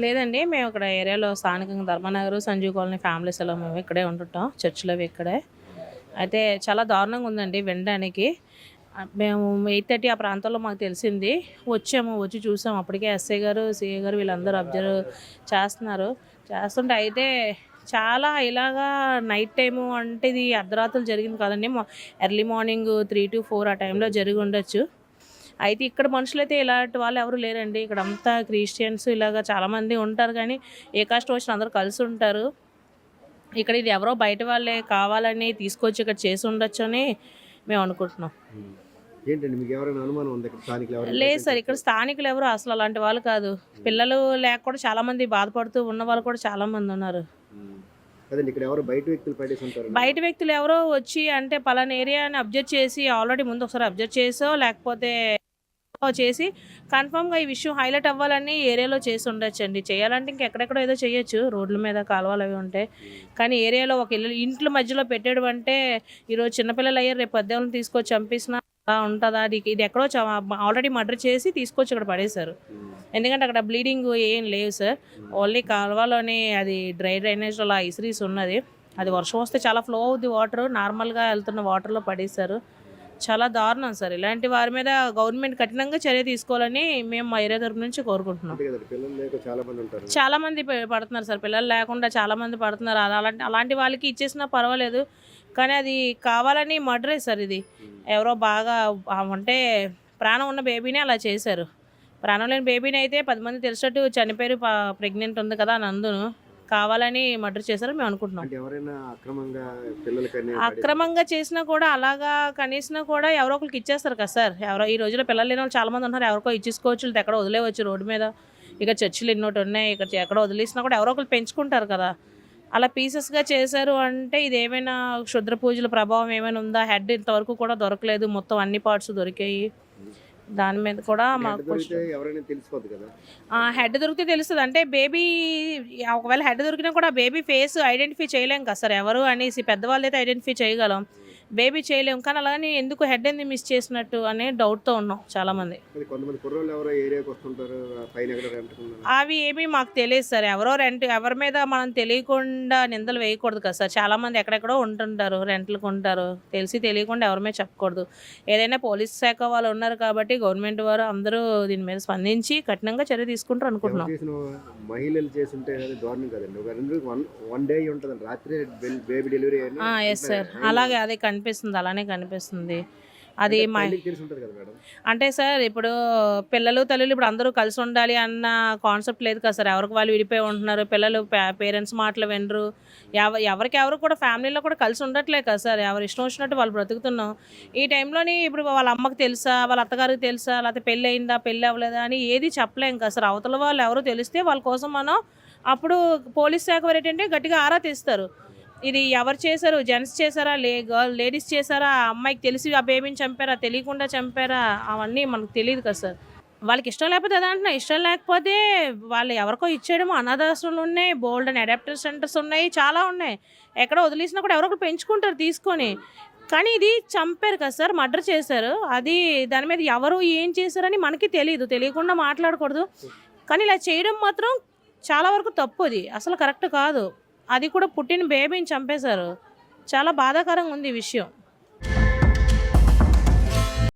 లేదండి, మేము ఇక్కడ ఏరియాలో స్థానికంగా ధర్మనగర్, సంజీవ్ కాలనీ ఫ్యామిలీస్లో మేము ఇక్కడే ఉంటుంటాం, చర్చిలో ఇక్కడే. అయితే చాలా దారుణంగా ఉందండి వినడానికి. మేము 8:30 ఆ ప్రాంతంలో మాకు తెలిసింది. వచ్చి చూసాము. అప్పటికే ఎస్ఐ గారు, సిఐ గారు వీళ్ళందరూ అబ్జర్వ్ చేస్తుంటే అయితే చాలా ఇలాగా నైట్ టైము అంటే ఇది అర్ధరాత్రులు జరిగింది కాదండి, ఎర్లీ మార్నింగ్ 3 to 4 ఆ టైంలో జరిగి ఉండొచ్చు. అయితే ఇక్కడ మనుషులైతే ఇలాంటి వాళ్ళు ఎవరు లేరండి. ఇక్కడ అంతా క్రిస్టియన్స్ ఇలాగ చాలామంది ఉంటారు, కానీ ఏ కాస్ట్ వచ్చిన అందరూ కలిసి ఉంటారు. ఇక్కడ ఇది ఎవరో బయట వాళ్ళే కావాలని తీసుకొచ్చి ఇక్కడ చేసి ఉండొచ్చు అని మేము అనుకుంటున్నాం. లేదు సార్, ఇక్కడ స్థానికులు ఎవరు అసలు అలాంటి వాళ్ళు కాదు. పిల్లలు లేక కూడా చాలామంది బాధపడుతూ ఉన్న వాళ్ళు కూడా చాలామంది ఉన్నారు. బయట వ్యక్తులు ఎవరో వచ్చి అంటే పలానా ఏరియాని అబ్జర్వ్ చేసి ఆల్రెడీ ముందు ఒకసారి అబ్జర్వ్ చేసో లేకపోతే చేసి కన్ఫామ్గా ఈ విషయం హైలైట్ అవ్వాలని ఏరియాలో చేసి ఉండొచ్చండి. చేయాలంటే ఇంకెక్కడెక్కడో ఏదో చేయొచ్చు, రోడ్ల మీద కాలువలు అవి ఉంటాయి. కానీ ఏరియాలో ఒక ఇంట్లో మధ్యలో పెట్టడం అంటే ఈరోజు చిన్నపిల్లలు అయ్యారు, రేపు పద్దెవలను తీసుకొచ్చి చంపేసినా ఉంటుందా? ఇది ఎక్కడో ఆల్రెడీ మర్డర్ చేసి తీసుకొచ్చి ఇక్కడ పడేశారు. ఎందుకంటే అక్కడ బ్లీడింగ్ ఏం లేవు సార్, ఓన్లీ కాలువలోనే అది డ్రైనేజ్ అలా ఇసిరీస్ ఉన్నది. అది వర్షం వస్తే చాలా ఫ్లో అవుద్ది వాటర్, నార్మల్గా వెళ్తున్న వాటర్లో పడేశారు. చాలా దారుణం సార్. ఇలాంటి వారి మీద గవర్నమెంట్ కఠినంగా చర్య తీసుకోవాలని మేము మా ఏరియా తరపు నుంచి కోరుకుంటున్నాం. చాలా మంది పడుతున్నారు సార్, పిల్లలు లేకుండా చాలా మంది పడుతున్నారు. అలాంటి వాళ్ళకి ఇచ్చేసినా పర్వాలేదు, కానీ అది కావాలని మర్డరే సార్. ఇది ఎవరో బాగా అంటే ప్రాణం ఉన్న బేబీని అలా చేశారు. ప్రాణం లేని బేబీని అయితే 10 మంది తెలిసినట్టు చనిపోయారు, ప్రెగ్నెంట్ ఉంది కదా అని అందును కావాలని మర్డర్ చేశారని మేము అనుకుంటున్నాం. అక్రమంగా చేసినా కూడా అలాగా కనీసినా కూడా ఎవరో ఒకరికి ఇచ్చేస్తారు కదా సార్. ఎవరో ఈ రోజుల్లో పిల్లలు లేని వాళ్ళు చాలా మంది ఉన్నారు, ఎవరికో ఇచ్చేసుకోవచ్చు, ఎక్కడ వదిలేవచ్చు రోడ్డు మీద. ఇక చర్చిలు ఎన్నోటి ఉన్నాయి, ఇక్కడ ఎక్కడ వదిలేసినా కూడా ఎవరో ఒకరు పెంచుకుంటారు కదా. అలా పీసెస్గా చేశారు అంటే ఇది ఏమైనా క్షుద్ర పూజల ప్రభావం ఏమైనా ఉందా? హెడ్ ఇంతవరకు కూడా దొరకలేదు, మొత్తం అన్ని పార్ట్స్ దొరికాయి. దాని మీద కూడా మాకు హెడ్ దొరికితే తెలుస్తుంది. అంటే బేబీ ఒకవేళ హెడ్ దొరికినా కూడా బేబీ ఫేస్ ఐడెంటిఫై చేయలేం కదా సార్. ఎవరు అనేసి పెద్దవాళ్ళు అయితే ఐడెంటిఫై చేయగలం, బేబీ చేయలేము. కానీ అలాగని ఎందుకు హెడ్ ఎందుకు మిస్ చేసినట్టు అనే డౌట్తో ఉన్నాం చాలామంది. అవి ఏమీ మాకు తెలియదు సార్. ఎవరి మీద మనం తెలియకుండా నిందలు వేయకూడదు కదా సార్. చాలామంది ఎక్కడెక్కడో ఉంటుంటారు, రెంట్లకు ఉంటారు, తెలియకుండా ఎవరి మీద చెప్పకూడదు. ఏదైనా పోలీస్ శాఖ వాళ్ళు ఉన్నారు కాబట్టి గవర్నమెంట్ వారు అందరూ దీని మీద స్పందించి కఠినంగా చర్య తీసుకుంటారు అనుకుంటున్నాం. ఎస్ సార్, అలాగే అదే కనిపిస్తుంది, అలానే కనిపిస్తుంది. అది అంటే సార్ ఇప్పుడు పిల్లలు తల్లులు ఇప్పుడు అందరూ కలిసి ఉండాలి అన్న కాన్సెప్ట్ లేదు కదా సార్. ఎవరికి వాళ్ళు విడిపోయి ఉంటున్నారు, పిల్లలు పేరెంట్స్ మాటలు వినరు, ఎవరు కూడా ఫ్యామిలీలో కూడా కలిసి ఉండట్లే కదా సార్. ఎవరు ఇష్టం వచ్చినట్టు వాళ్ళు బ్రతుకుతున్నాం. ఈ టైంలోని ఇప్పుడు వాళ్ళ అమ్మకి తెలుసా, వాళ్ళ అత్తగారికి తెలుసా, లేకపోతే పెళ్ళి అయిందా పెళ్ళి అవ్వలేదా అని ఏది చెప్పలేం కదా సార్. అవతల వాళ్ళు ఎవరు తెలిస్తే వాళ్ళ కోసం మనం అప్పుడు పోలీస్ శాఖ వారు ఏంటంటే గట్టిగా ఆరా తీస్తారు. ఇది ఎవరు చేశారు, జెంట్స్ చేశారా, లేడీస్ చేశారా, అమ్మాయికి తెలిసి ఆ బేబీని చంపారా, తెలియకుండా చంపారా, అవన్నీ మనకు తెలియదు కదా సార్. వాళ్ళకి ఇష్టం లేకపోతే అదంటున్నా, ఇష్టం లేకపోతే వాళ్ళు ఎవరికో ఇచ్చేయడము. అనాథాశ్రమాలు ఉన్నాయి, బోల్డ్ అండ్ అడాప్టర్ సెంటర్స్ ఉన్నాయి, చాలా ఉన్నాయి. ఎక్కడో వదిలేసినా కూడా ఎవరొకరు పెంచుకుంటారు తీసుకొని. కానీ ఇది చంపారు కదా సార్, మర్డర్ చేశారు. అది దాని మీద ఎవరు ఏం చేశారని మనకి తెలియకుండా మాట్లాడకూడదు. కానీ ఇలా చేయడం మాత్రం చాలా వరకు తప్పు, అది అసలు కరెక్ట్ కాదు. అది కూడా పుట్టిన బేబీని చంపేశారు. చాలా బాధాకరంగా ఉంది ఈ విషయం.